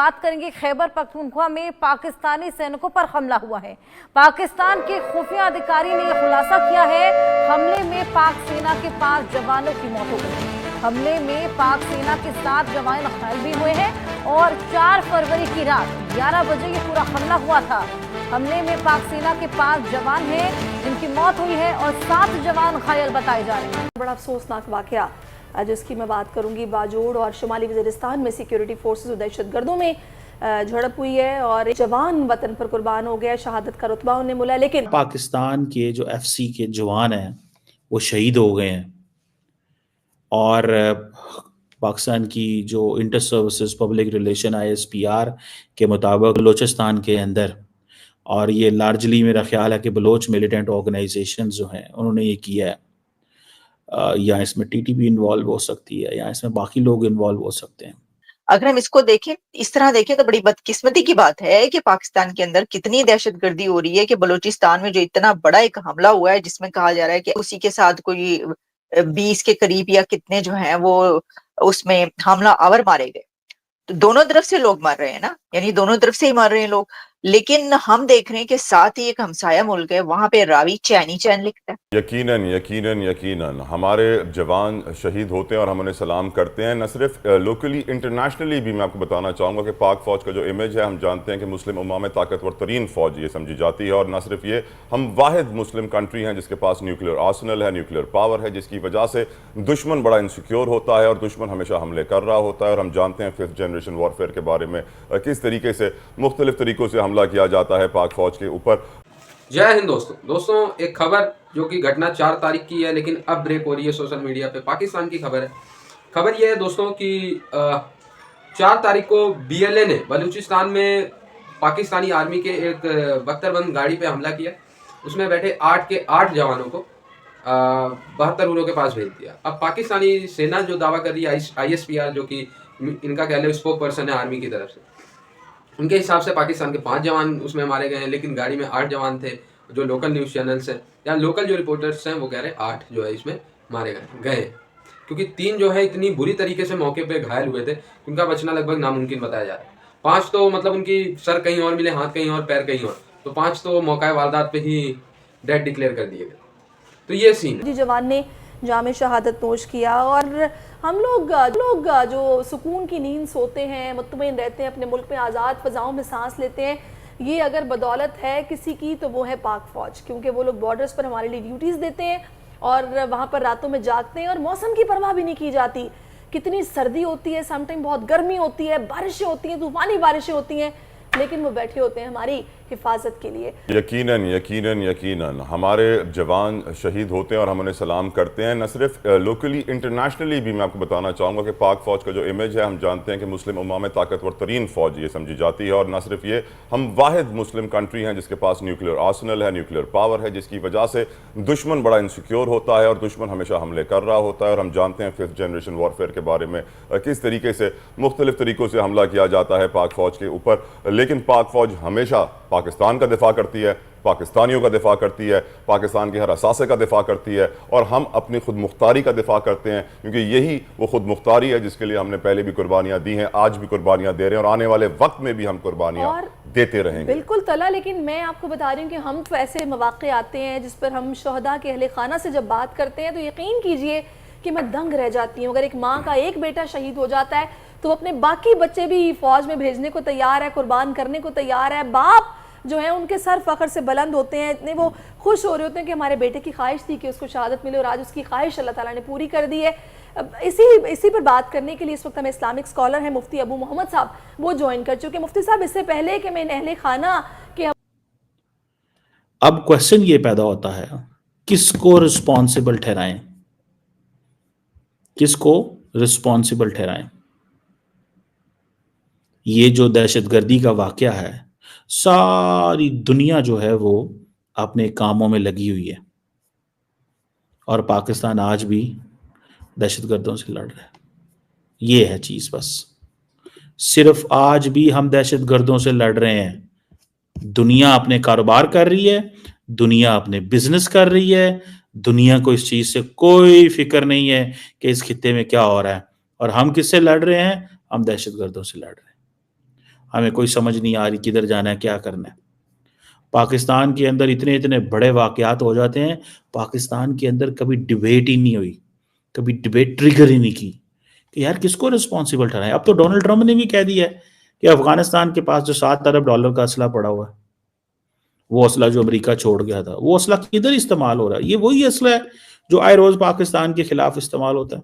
बात करेंगे खैबर पख्तूनख्वा में पाकिस्तानी सैनिकों पर हमला हुआ है। पाकिस्तान के खुफिया अधिकारी ने यह खुलासा किया है, हमले में पाक सेना के 5 जवानों की मौत हो गई। हमले में पाक सेना के 7 जवान घायल भी हुए हैं और 4 फरवरी की रात 11 बजे ये पूरा हमला हुआ था। हमले में पाक सेना के 5 जवान हैं जिनकी मौत हुई है और 7 जवान घायल बताए जा रहे हैं। बड़ा अफसोसनाक वाकया जिसकी मैं बात करूंगी, बाजोड़ और शुमाली वज़ीरिस्तान में सिक्योरिटी फोर्सेस और दहशतगर्दों में झड़प हुई है और एक जवान वतन पर कुर्बान हो गया। शहादत का रुतबा उन्हें मिला, लेकिन पाकिस्तान के जो एफसी के जवान हैं वो शहीद हो गए हैं और पाकिस्तान की जो inter services public relation ISPR के मुताबिक बलोचिस्तान के अंदर, और ये लार्जली मेरा ख्याल है कि बलोच मिलिटेंट ऑर्गेनाइजेशन जो हैं उन्होंने ये किया है, या इसमें TTP इन्वॉल्व हो सकती है या इसमें बाकी लोग इन्वॉल्व हो सकते हैं। अगर हम इसको देखें, इस तरह देखें तो बड़ी बदकिस्मती की बात है कि पाकिस्तान के अंदर कितनी दहशतगर्दी हो रही है कि बलूचिस्तान में जो इतना बड़ा एक हमला हुआ है जिसमें कहा जा रहा है कि उसी के साथ कोई 20 के करीब या कितने जो हैं वो उसमें हमला आवर मारे गए। तो दोनों तरफ से लोग मर रहे हैं ना, यानी दोनों तरफ से ही मर रहे हैं लोग। लेकिन हम देख रहे हैं कि साथ ही एक हमसाया मुल्क है, वहां पे रावी चैनी चैन लिखता है। यकीनन यकीनन यकीनन हमारे जवान शहीद होते हैं और हम उन्हें सलाम करते हैं। न सिर्फ लोकली, इंटरनेशनली भी मैं आपको बताना चाहूँगा कि पाक फ़ौज का जो इमेज है, हम जानते हैं कि मुस्लिम उम्मा में ताकतवर तरीन फ़ौज ये समझी जाती है। और न सिर्फ ये, हम वाहिद मुस्लिम कंट्री हैं जिसके पास न्यूक्लियर आर्सनल है, न्यूक्लियर पावर है, जिसकी वजह से दुश्मन बड़ा इनसिक्योर होता है और दुश्मन हमेशा हमले कर रहा होता है। और हम जानते हैं 5th जनरेशन वॉरफेयर के बारे में, किस तरीके से मुख्तलिफ तरीक़ों से हमला किया जाता है पाक फ़ौज के ऊपर। जय हिंद दोस्तों, एक खबर जो कि घटना 4 तारीख की है लेकिन अब ब्रेक हो रही है सोशल मीडिया पे। पाकिस्तान की खबर है। खबर यह है दोस्तों कि 4 तारीख को BLA ने बलूचिस्तान में पाकिस्तानी आर्मी के एक बख्तरबंद गाड़ी पे हमला किया। उसमें बैठे 8 के 8 जवानों को 72 उरों के पास भेज दिया। अब पाकिस्तानी सेना जो दावा कर रही है, ISPR जो कि इनका कह लो स्पोक पर्सन है आर्मी की तरफ से, उनके हिसाब से पाकिस्तान के 5 जवान उसमें मारे गए हैं, लेकिन गाड़ी में 8 जवान थे। जो लोकल न्यूज़ चैनल्स हैं या लोकल जो रिपोर्टर्स हैं वो कह रहे हैं 8 जो है इसमें मारे गए, क्योंकि 3 जो है इतनी बुरी तरीके से मौके पे घायल हुए थे उनका बचना लगभग नामुमकिन बताया जा रहा है। 5 तो मतलब उनकी सर कहीं और मिले, हाथ कहीं और, पैर कहीं और, तो 5 तो मौका वारदात पे ही डेड डिक्लेयर कर दिए गए। तो ये सीन जी जवान ने जामे शहादत नोश किया। और हम लोग जो सुकून की नींद सोते हैं, मुत्तमईन रहते हैं, अपने मुल्क में आज़ाद फ़ज़ाओं में सांस लेते हैं, ये अगर बदौलत है किसी की तो वो है पाक फ़ौज, क्योंकि वो लोग बॉर्डर्स पर हमारे लिए ड्यूटीज़ देते हैं और वहाँ पर रातों में जागते हैं और मौसम की परवाह भी नहीं की जाती। कितनी सर्दी होती है, समटाइम बहुत गर्मी होती है, बारिशें होती हैं, तूफ़ानी बारिशें होती हैं, लेकिन वो बैठे होते हैं हमारी हिफाजत के लिए। यकीनन यकीनन यकीनन हमारे जवान शहीद होते हैं और हम उन्हें सलाम करते हैं। न सिर्फ लोकली, इंटरनेशनली भी मैं आपको बताना चाहूँगा कि पाक फ़ौज का जो इमेज है, हम जानते हैं कि मुस्लिम उम्मा में ताकतवर तरीन फ़ौज ये समझी जाती है। और न सिर्फ ये, हम वाहिद मुस्लिम कंट्री हैं जिसके पास न्यूक्लियर आर्सनल है, न्यूक्लियर पावर है, जिसकी वजह से दुश्मन बड़ा इनसिक्योर होता है और दुश्मन हमेशा हमले कर रहा होता है। और हम जानते हैं 5th जनरेशन वॉरफेयर के बारे में, किस तरीके से मुख्तलिफ तरीक़ों से हमला किया जाता है पाक फ़ौज के ऊपर। लेकिन पाक फ़ौज हमेशा पाकिस्तान का दिफा करती है, पाकिस्तानियों का दिफा करती है, पाकिस्तान के हर असासे का दिफा करती है, और हम अपनी खुद मुख्तारी का दिफा करते हैं, क्योंकि यही वो खुद मुख्तारी है जिसके लिए हमने पहले भी कुर्बानियां दी हैं, आज भी कुर्बानियां दे रहे हैं और आने वाले वक्त में भी हम कुर्बानियां देते रहेंगे। बिल्कुल तला, लेकिन मैं आपको बता रही हूँ कि हम तो ऐसे मौके आते हैं जिस पर हम शहदा के अहले खाना से जब बात करते हैं तो यकीन कीजिए कि मैं दंग रह जाती हूँ। अगर एक माँ का एक बेटा शहीद हो जाता है तो अपने बाकी बच्चे भी फौज में भेजने को तैयार है, कुर्बान करने को तैयार है। बाप जो है उनके सर फख्र से बुलंद होते हैं, इतने वो खुश हो रहे होते हैं कि हमारे बेटे की ख्वाहिश थी कि उसको शहादत मिले और आज उसकी ख्वाहिश अल्लाह ताला ने पूरी कर दी है। इसी पर बात करने के लिए इस वक्त हमें इस्लामिक स्कॉलर हैं मुफ्ती अबू मोहम्मद साहब, वो ज्वाइन कर चुके हैं। मुफ्ती साहब, इससे पहले कि मैं अहले खाना के अब क्वेश्चन ये पैदा होता है, किसको रिस्पॉन्सिबल ठहराएं, किसको रिस्पॉन्सिबल ठहराएं। ये जो दहशतगर्दी का वाकया है, सारी दुनिया जो है वो अपने कामों में लगी हुई है और पाकिस्तान आज भी दहशतगर्दों से लड़ रहा है। ये है चीज, बस सिर्फ आज भी हम दहशतगर्दों से लड़ रहे हैं। दुनिया अपने कारोबार कर रही है, दुनिया अपने बिजनेस कर रही है, दुनिया को इस चीज से कोई फिक्र नहीं है कि इस खित्ते में क्या हो रहा है। और हम किससे लड़ रहे हैं? हम दहशतगर्दों से लड़ रहे हैं। हमें कोई समझ नहीं आ रही किधर जाना है, क्या करना है। पाकिस्तान के अंदर इतने इतने बड़े वाकयात हो जाते हैं, पाकिस्तान के अंदर कभी डिबेट ही नहीं हुई, कभी डिबेट ट्रिगर ही नहीं की कि यार किसको रिस्पॉन्सिबल ठहराएं। अब तो डोनाल्ड ट्रंप ने भी कह दिया है कि अफगानिस्तान के पास जो $7 अरब का असला पड़ा हुआ है, वो असला जो अमेरिका छोड़ गया था, वो असला किधर इस्तेमाल हो रहा है? ये वही असला है जो आए रोज पाकिस्तान के खिलाफ इस्तेमाल होता है।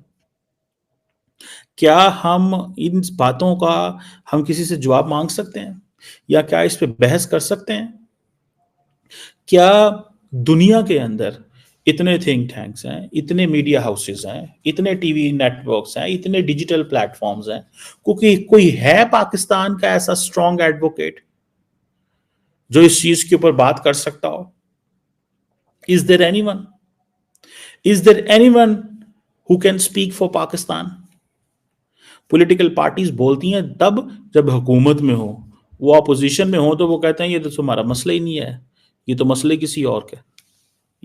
क्या हम इन बातों का हम किसी से जवाब मांग सकते हैं, या क्या इस पे बहस कर सकते हैं? क्या दुनिया के अंदर इतने थिंक टैंक्स हैं, इतने मीडिया हाउसेस हैं, इतने टीवी नेटवर्क्स हैं, इतने डिजिटल प्लेटफॉर्म्स हैं, क्योंकि कोई है पाकिस्तान का ऐसा स्ट्रॉन्ग एडवोकेट जो इस चीज के ऊपर बात कर सकता हो? Is there anyone? Is there anyone who can speak for Pakistan? Political parties बोलती हैं तब जब हुकूमत में हो, वो अपोजिशन में हो तो वो कहते हैं ये तो तुम्हारा मसला ही नहीं है, ये तो मसले किसी और के,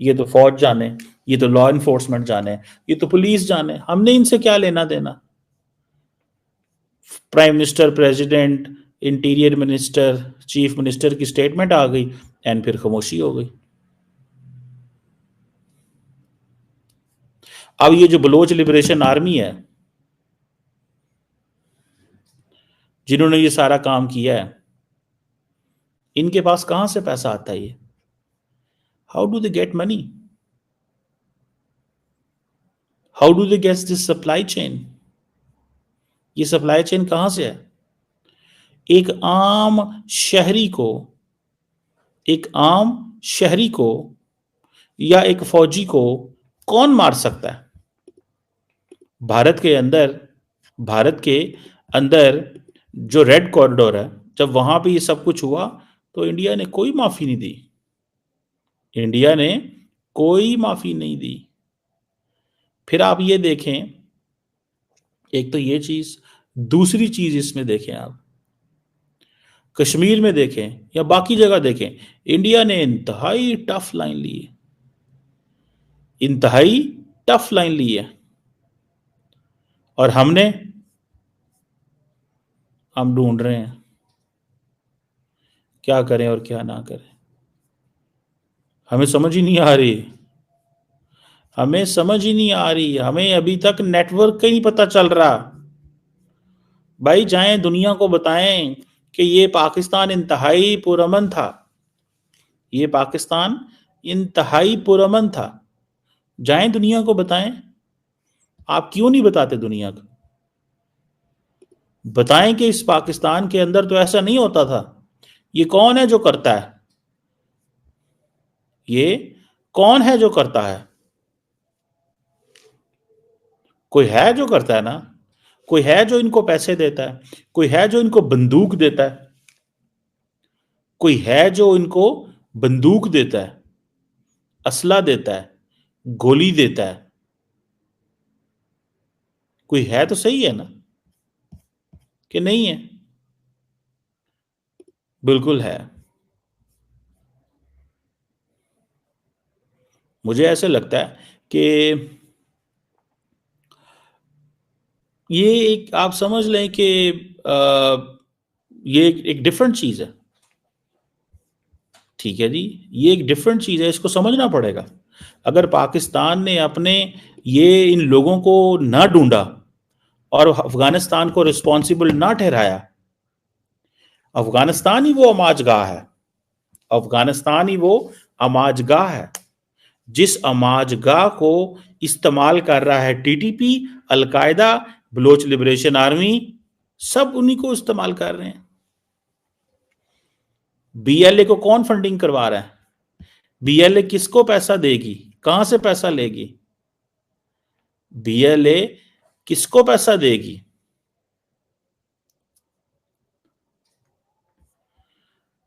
ये तो फौज जाने, ये तो लॉ इन्फोर्समेंट जाने, ये तो पुलिस जाने, हमने इनसे क्या लेना देना। Prime minister, president, interior minister, chief minister की स्टेटमेंट आ गई एंड फिर खामोशी हो गई। अब ये जो बलोच लिबरेशन आर्मी है जिन्होंने ये सारा काम किया है, इनके पास कहां से पैसा आता है? ये how do they get money? How do they get this supply chain? ये सप्लाई चेन कहां से है? एक आम शहरी को या एक फौजी को कौन मार सकता है? भारत के अंदर जो रेड कॉरिडोर है, जब वहां पे ये सब कुछ हुआ तो इंडिया ने कोई माफी नहीं दी। इंडिया ने कोई माफी नहीं दी। फिर आप ये देखें, एक तो ये चीज, दूसरी चीज इसमें देखें, आप कश्मीर में देखें या बाकी जगह देखें, इंडिया ने इंतहाई टफ लाइन ली है, और हम ढूंढ रहे हैं क्या करें और क्या ना करें। हमें समझ ही नहीं आ रही, हमें अभी तक नेटवर्क का ही नहीं पता चल रहा। भाई जाएं दुनिया को बताएं कि ये पाकिस्तान इंतहाई पुरअमन था, जाएं दुनिया को बताएं। आप क्यों नहीं बताते दुनिया को? बताएं कि इस पाकिस्तान के अंदर तो ऐसा नहीं होता था। ये कौन है जो करता है? कोई है जो करता है ना, कोई है जो इनको पैसे देता है, कोई है जो इनको बंदूक देता है, असला देता है, गोली देता है। कोई है तो सही है ना, कि नहीं है? बिल्कुल है। मुझे ऐसे लगता है कि ये एक, आप समझ लें कि ये एक डिफरेंट चीज है। ठीक है जी, ये एक डिफरेंट चीज है, इसको समझना पड़ेगा। अगर पाकिस्तान ने इन लोगों को ना ढूंढा और अफगानिस्तान को रिस्पॉन्सिबल ना ठहराया, अफगानिस्तान ही वो अमाजगाह है जिस अमाजगाह को इस्तेमाल कर रहा है TTP, Al Qaeda, Baloch liberation army, सब उन्हीं को इस्तेमाल कर रहे हैं। बीएलए को कौन फंडिंग करवा रहा है? बीएलए किसको पैसा देगी? कहां से पैसा लेगी? बीएलए किसको पैसा देगी?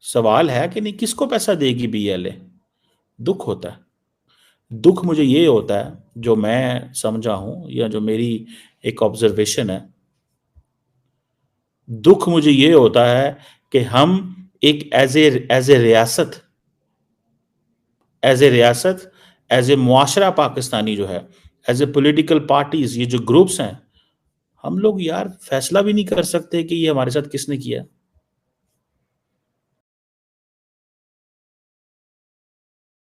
सवाल है कि नहीं, किसको पैसा देगी बीएलए? दुख होता है। दुख मुझे ये होता है, जो मैं समझा हूं या जो मेरी एक ऑब्जर्वेशन है, दुख मुझे ये होता है कि हम एक एज ए रियासत, एज ए मुआशरा पाकिस्तानी जो है, एज ए पॉलिटिकल पार्टीज, ये जो ग्रुप्स हैं, हम लोग यार फैसला भी नहीं कर सकते कि ये हमारे साथ किसने किया।